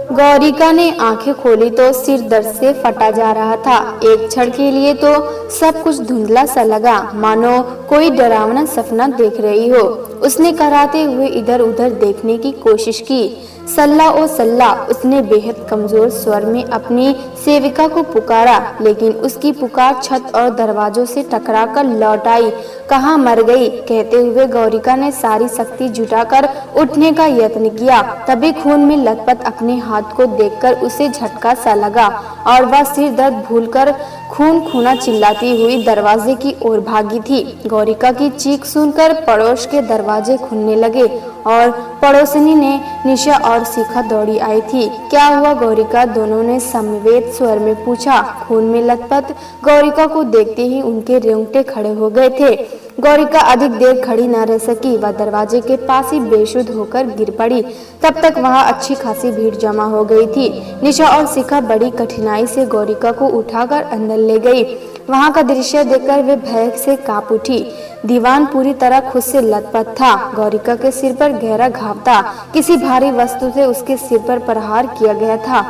गौरिका ने आंखें खोली तो सिर दर्द से फटा जा रहा था। एक क्षण के लिए तो सब कुछ धुंधला सा लगा, मानो कोई डरावना सपना देख रही हो। उसने कराते हुए इधर उधर देखने की कोशिश की। सल्ला ओ सल्ला, उसने बेहद कमजोर स्वर में अपनी सेविका को पुकारा, लेकिन उसकी पुकार छत और दरवाजों से टकराकर लौट आई। कहाँ मर गई? कहते हुए गौरिका ने सारी शक्ति जुटाकर उठने का यत्न किया। तभी खून में लथपथ अपने हाथ को देखकर उसे झटका सा लगा और वह सिर दर्द भूलकर खून खूना चिल्लाती हुई दरवाजे की ओर भागी थी। गौरिका की चीख सुनकर पड़ोस के दरवाजे खुलने लगे और पड़ोसनी ने निशा और शिखा दौड़ी आई थी। क्या हुआ गौरिका? दोनों ने समवेत स्वर में पूछा। खून में लथपथ गौरिका को देखते ही उनके रोंगटे खड़े हो गए थे। गौरिका अधिक देर खड़ी न रह सकी, वह दरवाजे के पास ही बेशुद्ध होकर गिर पड़ी। तब तक वहां अच्छी खासी भीड़ जमा हो गई थी। निशा और शिखा बड़ी कठिनाई से गौरिका को उठाकर अंदर ले गई। वहां का दृश्य देखकर वे भय से कांप उठी। दीवान पूरी तरह खुद से लथपथ था। गौरिका के सिर पर गहरा घाव था। किसी भारी वस्तु से उसके सिर पर प्रहार किया गया था।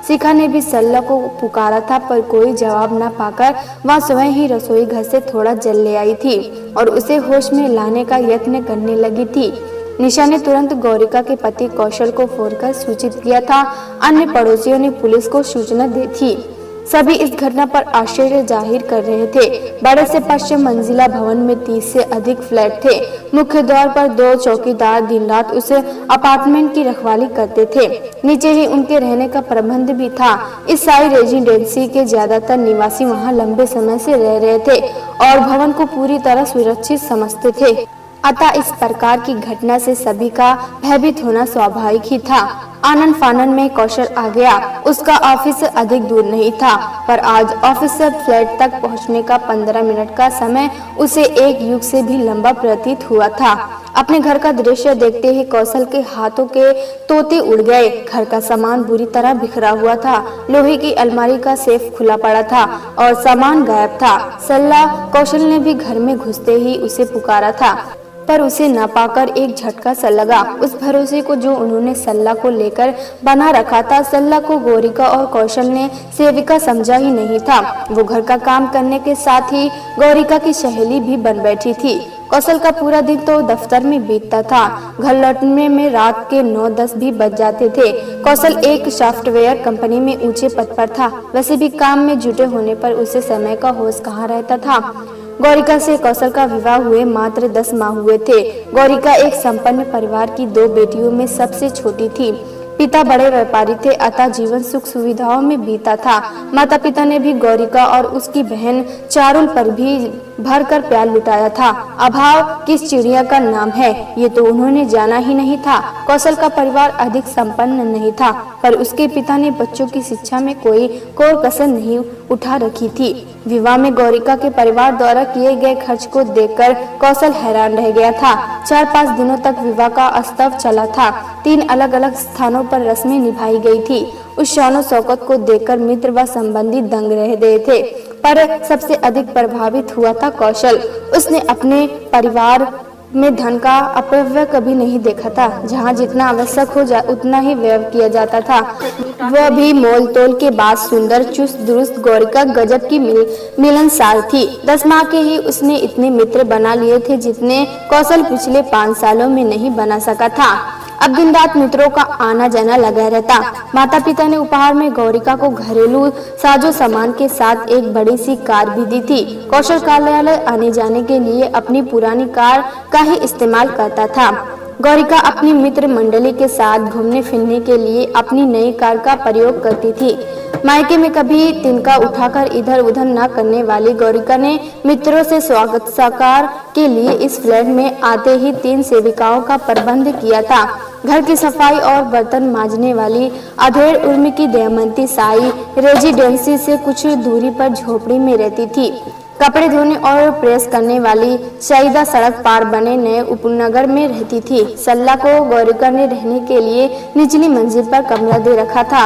शिखा ने भी सल्ला को पुकारा था, पर कोई जवाब न पाकर वह स्वयं ही रसोई घर से थोड़ा जल ले आई थी और उसे होश में लाने का यत्न करने लगी थी। निशा ने तुरंत गौरिका के पति कौशल को फोन कर सूचित किया था। अन्य पड़ोसियों ने पुलिस को सूचना दी थी। सभी इस घटना पर आश्चर्य जाहिर कर रहे थे। बड़े से पश्चिम मंजिला भवन में 30 से अधिक फ्लैट थे। मुख्य द्वार पर 2 चौकीदार दिन रात उस अपार्टमेंट की रखवाली करते थे। नीचे ही उनके रहने का प्रबंध भी था। इस सारी रेजिडेंसी के ज्यादातर निवासी वहां लंबे समय से रह रहे थे और भवन को पूरी तरह सुरक्षित समझते थे। अतः इस प्रकार की घटना से सभी का भयभीत होना स्वाभाविक ही था। आनन फानन में कौशल आ गया। उसका ऑफिस अधिक दूर नहीं था, पर आज ऑफिस से फ्लैट तक पहुंचने का 15 मिनट का समय उसे एक युग से भी लंबा प्रतीत हुआ था। अपने घर का दृश्य देखते ही कौशल के हाथों के तोते उड़ गए। घर का सामान बुरी तरह बिखरा हुआ था। लोहे की अलमारी का सेफ खुला पड़ा था और सामान गायब था। सल्ला कौशल ने भी घर में घुसते ही उसे पुकारा था, पर उसे न पाकर एक झटका सा लगा। उस भरोसे को जो उन्होंने सल्ला को लेकर बना रखा था, सल्ला को गौरिका और कौशल ने सेविका समझा ही नहीं था। वो घर का काम करने के साथ ही गौरिका की सहेली भी बन बैठी थी। कौशल का पूरा दिन तो दफ्तर में बीतता था। घर लौटने में रात के 9-10 भी बज जाते थे। कौशल एक सॉफ्टवेयर कंपनी में ऊंचे पद पर था। वैसे भी काम में जुटे होने पर उसे समय का होश कहाँ रहता था। गौरिका से कौशल का विवाह हुए मात्र 10 माह हुए थे। गौरिका एक संपन्न परिवार की 2 बेटियों में सबसे छोटी थी। पिता बड़े व्यापारी थे, अतः जीवन सुख सुविधाओं में बीता था। माता पिता ने भी गौरिका और उसकी बहन चारुल पर भी भरकर प्यार लुटाया था। अभाव किस चिड़िया का नाम है, ये तो उन्होंने जाना ही नहीं था। कौशल का परिवार अधिक संपन्न नहीं था, पर उसके पिता ने बच्चों की शिक्षा में कोई कोर कसर नहीं उठा रखी थी। विवाह में गौरिका के परिवार द्वारा किए गए खर्च को देखकर कौशल हैरान रह गया था। 4-5 दिनों तक विवाह का उत्सव चला था। 3 अलग अलग स्थानों पर रस्में निभाई गई थी। उस शानो शौकत को देखकर मित्र व संबंधी दंग रह गए थे, पर सबसे अधिक प्रभावित हुआ था कौशल। उसने अपने परिवार में धन का अपव्यय कभी नहीं देखा था। जहाँ जितना आवश्यक हो उतना ही व्यय किया जाता था, वह भी मोल तोल के बाद। सुंदर चुस्त दुरुस्त गौरिका गजब की मिलनसार थी। 10 माह के ही उसने इतने मित्र बना लिए थे जितने कौशल पिछले 5 सालों में नहीं बना सका था। अब दिन रात मित्रों का आना जाना लगा रहता। माता पिता ने उपहार में गौरिका को घरेलू साजो सामान के साथ एक बड़ी सी कार भी दी थी। कौशल कार्यालय आने जाने के लिए अपनी पुरानी कार का ही इस्तेमाल करता था। गौरिका अपनी मित्र मंडली के साथ घूमने फिरने के लिए अपनी नई कार का प्रयोग करती थी। मायके में कभी तिनका उठाकर इधर उधर न करने वाली गौरिका ने मित्रों से स्वागत सत्कार के लिए इस फ्लैट में आते ही 3 सेविकाओं का प्रबंध किया था। घर की सफाई और बर्तन मांजने वाली अधेड़ उर्मी की दयामंती साई रेजिडेंसी से कुछ दूरी पर झोपड़ी में रहती थी। कपड़े धोने और प्रेस करने वाली सईदा सड़क पार बने नए उपनगर में रहती थी। सल्ला को गौरिका ने रहने के लिए निचली मंजिल पर कमरा दे रखा था।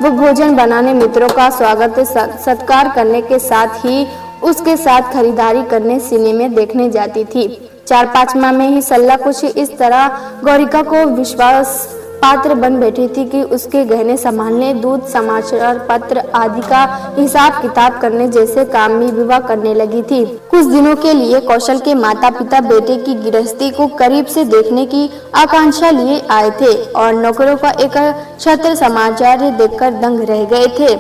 वो भोजन बनाने, मित्रों का स्वागत सत्कार करने के साथ ही उसके साथ खरीदारी करने, सिनेमा देखने जाती थी। 4-5 माह में ही सल्ला कुछ इस तरह गौरिका को विश्वास पात्र बन बैठी थी कि उसके गहने संभालने, दूध, समाचार पत्र आदि का हिसाब किताब करने जैसे काम में विवाह करने लगी थी। कुछ दिनों के लिए कौशल के माता पिता बेटे की गृहस्थी को करीब से देखने की आकांक्षा लिए आए थे और नौकरों का एक छत्र समाचार देखकर दंग रह गए थे।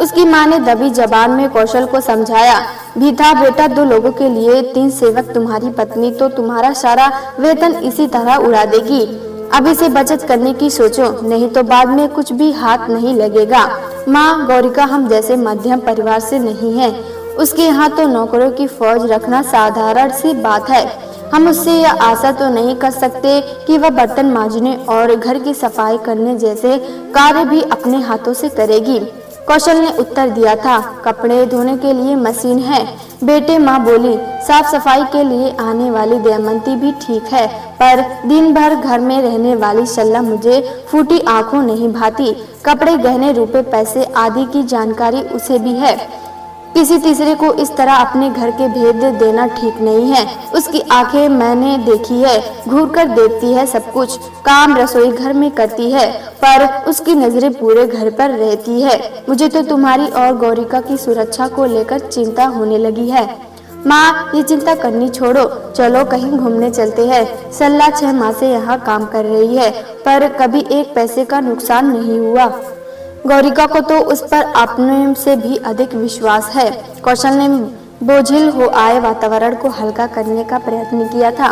उसकी माँ ने दबी जबान में कौशल को समझाया भी था, बेटा 2 लोगों के लिए 3 सेवक तुम्हारी पत्नी तो तुम्हारा सारा वेतन इसी तरह उड़ा देगी। अभी से बचत करने की सोचो, नहीं तो बाद में कुछ भी हाथ नहीं लगेगा। माँ, गौरिका हम जैसे मध्यम परिवार से नहीं है, उसके यहाँ तो नौकरों की फौज रखना साधारण सी बात है। हम उससे यह आशा तो नहीं कर सकते कि वह बर्तन मांजने और घर की सफाई करने जैसे कार्य भी अपने हाथों से करेगी। कौशल ने उत्तर दिया था, कपड़े धोने के लिए मशीन है बेटे। माँ बोली, साफ सफाई के लिए आने वाली दमयंती भी ठीक है, पर दिन भर घर में रहने वाली सल्ला मुझे फूटी आंखों नहीं भाती। कपड़े, गहने, रुपए, पैसे आदि की जानकारी उसे भी है। किसी तीसरे को इस तरह अपने घर के भेद देना ठीक नहीं है। उसकी आंखें मैंने देखी है, घूर कर देखती है सब कुछ। काम रसोई घर में करती है, पर उसकी नजरें पूरे घर पर रहती है। मुझे तो तुम्हारी और गौरिका की सुरक्षा को लेकर चिंता होने लगी है। माँ, ये चिंता करनी छोड़ो, चलो कहीं घूमने चलते हैं। सल्ला 6 माह से यहाँ काम कर रही है, पर कभी एक पैसे का नुकसान नहीं हुआ। गौरिका को तो उस पर अपने से भी अधिक विश्वास है। कौशल ने बोझिल हो आए वातावरण को हल्का करने का प्रयत्न किया था।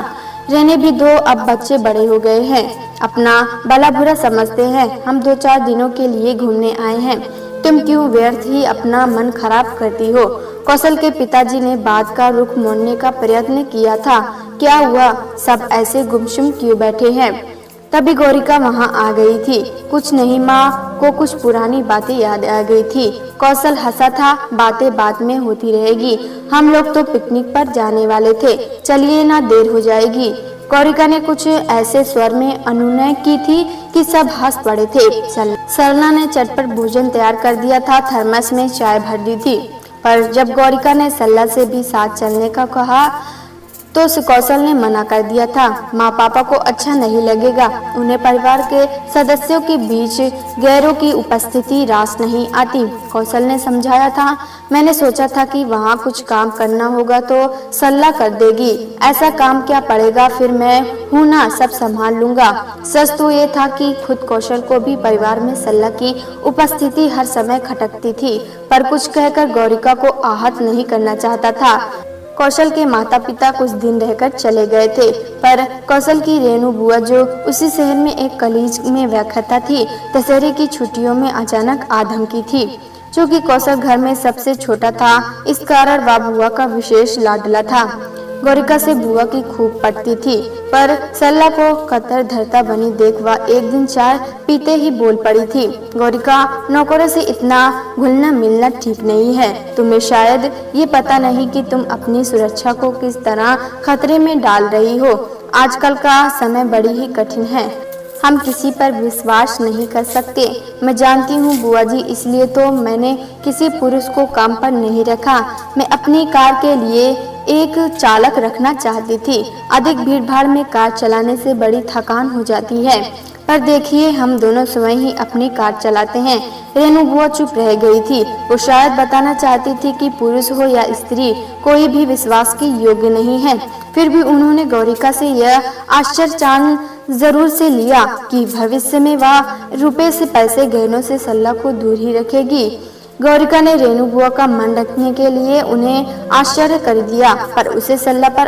रहने भी दो, अब बच्चे बड़े हो गए हैं, अपना भला बुरा समझते हैं। हम 2-4 दिनों के लिए घूमने आए हैं, तुम क्यों व्यर्थ ही अपना मन खराब करती हो। कौशल के पिताजी ने बात का रुख मोड़ने का प्रयत्न किया था। क्या हुआ, सब ऐसे गुमसुम क्यों बैठे हैं। तभी गौरिका वहां आ गई थी। कुछ नहीं, माँ को कुछ पुरानी बातें याद आ गई थी। कौशल हंसा था, बातें बात में होती रहेगी, हम लोग तो पिकनिक पर जाने वाले थे, चलिए ना देर हो जाएगी। गौरिका ने कुछ ऐसे स्वर में अनुनय की थी कि सब हंस पड़े थे। सरला ने चटपट भोजन तैयार कर दिया था, थर्मस में चाय भर दी थी। पर जब गौरिका ने सरला से भी साथ चलने का कहा तो कौशल ने मना कर दिया था। माँ पापा को अच्छा नहीं लगेगा, उन्हें परिवार के सदस्यों के बीच गैरों की उपस्थिति रास नहीं आती। कौशल ने समझाया था, मैंने सोचा था कि वहाँ कुछ काम करना होगा तो सल्ला कर देगी। ऐसा काम क्या पड़ेगा, फिर मैं हूँ ना, सब संभाल लूंगा। सच तो ये था कि खुद कौशल को भी परिवार में सल्ला की उपस्थिति हर समय खटकती थी, पर कुछ कहकर गौरिका को आहत नहीं करना चाहता था। कौशल के माता पिता कुछ दिन रहकर चले गए थे, पर कौशल की रेणु बुआ जो उसी शहर में एक कॉलेज में व्याख्याता थी, दशहरे की छुट्टियों में अचानक आ धमकी थी। चूँकि कौशल घर में सबसे छोटा था, इस कारण वह बुआ का विशेष लाडला था। गौरिका से बुआ की खूब पटती थी, पर सल्ला को कतर धरता बनी देख वह एक दिन चाय पीते ही बोल पड़ी थी, गौरिका, नौकरों से इतना घुलना मिलना ठीक नहीं है। तुम्हें शायद ये पता नहीं कि तुम अपनी सुरक्षा को किस तरह खतरे में डाल रही हो। आजकल का समय बड़ी ही कठिन है, हम किसी पर विश्वास नहीं कर सकते। मैं जानती हूँ बुआ जी, इसलिए तो मैंने किसी पुरुष को काम पर नहीं रखा। मैं अपनी कार के लिए एक चालक रखना चाहती थी। अधिक भीड़भाड़ में कार चलाने से बड़ी थकान हो जाती है, पर देखिए हम दोनों स्वयं ही अपनी कार चलाते हैं। रेणु बुआ चुप रह गई थी। वो शायद बताना चाहती थी कि पुरुष हो या स्त्री, कोई भी विश्वास के योग्य नहीं है। फिर भी उन्होंने गौरिका से यह आश्चर्यचकित जरूर से लिया कि भविष्य में वह रुपए से पैसे गहनों से सल्ला को दूर ही रखेगी। गौरिका ने रेणु बुआ का मन रखने के लिए उन्हें आश्चर्य कर दिया, पर उसे सल्ला पर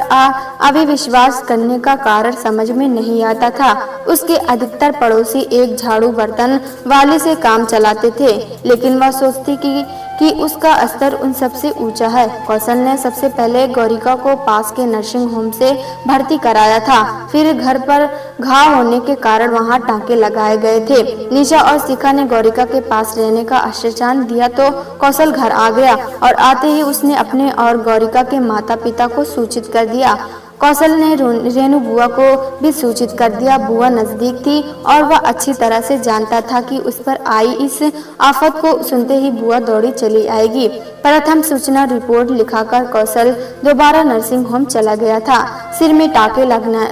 अविश्वास करने का कारण समझ में नहीं आता था। उसके अधिकतर पड़ोसी एक झाड़ू बर्तन वाले से काम चलाते थे, लेकिन वह सोचती कि उसका स्तर उन सबसे ऊंचा है। कौशल ने सबसे पहले गौरिका को पास के नर्सिंग होम से भर्ती कराया था, फिर घर पर घाव होने के कारण वहां टांके लगाए गए थे। निशा और शिखा ने गौरिका के पास रहने का आश्वासन दिया तो कौशल घर आ गया और आते ही उसने अपने और गौरिका के माता पिता को सूचित कर दिया। कौशल ने रेणु बुआ को भी सूचित कर दिया। बुआ नजदीक थी और वह अच्छी तरह से जानता था कि उस पर आई इस आफत को सुनते ही बुआ दौड़ी चली आएगी। प्रथम सूचना रिपोर्ट लिखाकर कौशल दोबारा नर्सिंग होम चला गया था। सिर में टाके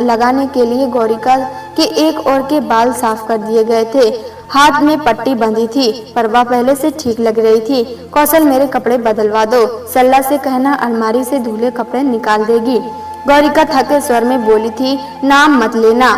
लगाने के लिए गौरिका के एक ओर के बाल साफ कर दिए गए थे। हाथ में पट्टी बंधी थी पर वह पहले से ठीक लग रही थी। कौशल मेरे कपड़े बदलवा दो, सल्ला से कहना अलमारी से धुले कपड़े निकाल देगी। गौरिका थके स्वर में बोली थी, नाम मत लेना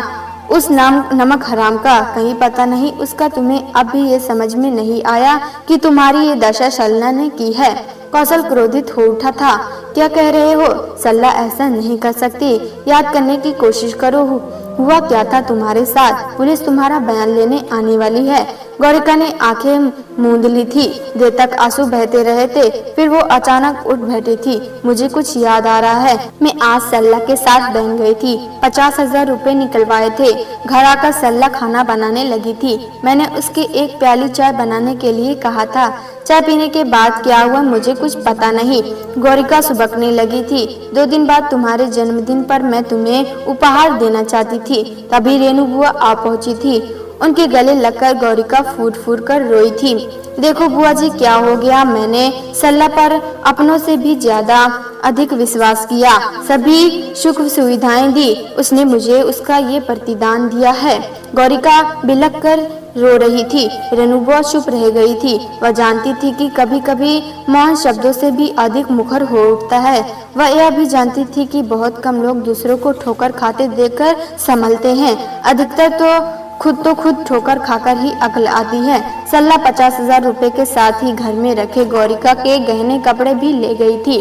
उस नमक हराम का, कहीं पता नहीं उसका तुम्हें अब भी ये समझ में नहीं आया कि तुम्हारी ये दशा सल्ला ने की है। कौशल क्रोधित हो उठा था। क्या कह रहे हो? सल्ला ऐसा नहीं कर सकती, याद करने की कोशिश करो। हुआ क्या था तुम्हारे साथ? पुलिस तुम्हारा बयान लेने आने वाली है। गौरिका ने आंखें मूंद ली थी। देर तक आंसू बहते रहे थे, फिर वो अचानक उठ बैठी थी। मुझे कुछ याद आ रहा है, मैं आज सल्ला के साथ बहन गई थी। 50,000 रुपए निकलवाए थे। घर आकर सल्ला खाना बनाने लगी थी। मैंने उसके एक प्याली चाय बनाने के लिए कहा था। चाय पीने के बाद क्या हुआ मुझे कुछ पता नहीं। गौरिका सुबकने लगी थी। 2 दिन बाद तुम्हारे जन्मदिन पर मैं तुम्हें उपहार देना चाहती थी, तभी रेणु बुआ आ पहुंची थी। उनके गले लगकर गौरिका फूट फूट कर रोई थी। देखो बुआ जी क्या हो गया, मैंने सल्ला पर अपनों से भी ज्यादा अधिक विश्वास किया, सभी सुख सुविधाएं दी, उसने मुझे उसका ये प्रतिदान दिया है। गौरिका बिलख कर रो रही थी। रेणु बुआ चुप रह गई थी। वह जानती थी कि कभी कभी मौन शब्दों से भी अधिक मुखर हो उठता है। वह यह भी जानती थी कि बहुत कम लोग दूसरों को ठोकर खाते देखकर संभलते हैं, अधिकतर तो खुद ठोकर खाकर ही अकल आती है। सल्ला 50,000 रुपए के साथ ही घर में रखे गौरिका के गहने कपड़े भी ले गई थी।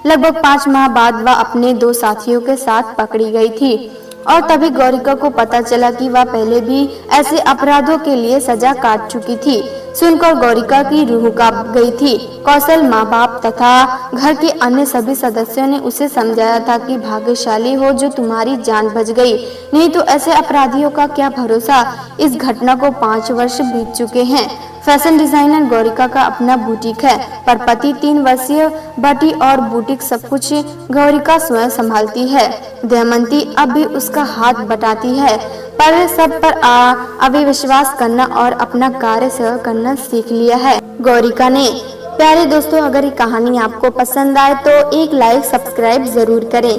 लगभग 5 माह बाद वह अपने 2 साथियों के साथ पकड़ी गई थी और तभी गौरिका को पता चला कि वह पहले भी ऐसे अपराधों के लिए सजा काट चुकी थी। सुनकर गौरिका की रूह कांप गई थी। कौशल, माँ बाप तथा घर के अन्य सभी सदस्यों ने उसे समझाया था कि भाग्यशाली हो जो तुम्हारी जान बच गई, नहीं तो ऐसे अपराधियों का क्या भरोसा। इस घटना को 5 वर्ष बीत चुके हैं। फैशन डिजाइनर गौरिका का अपना बुटीक है, पर पति 3 वर्षीय बेटी और बुटीक सब कुछ गौरिका स्वयं संभालती है। दमयंती अब भी उसका हाथ बटाती है, पर सब पर अविश्वास करना और अपना कार्य स्वयं करना सीख लिया है गौरिका ने। प्यारे दोस्तों, अगर ये कहानी आपको पसंद आए तो एक लाइक सब्सक्राइब जरूर करें।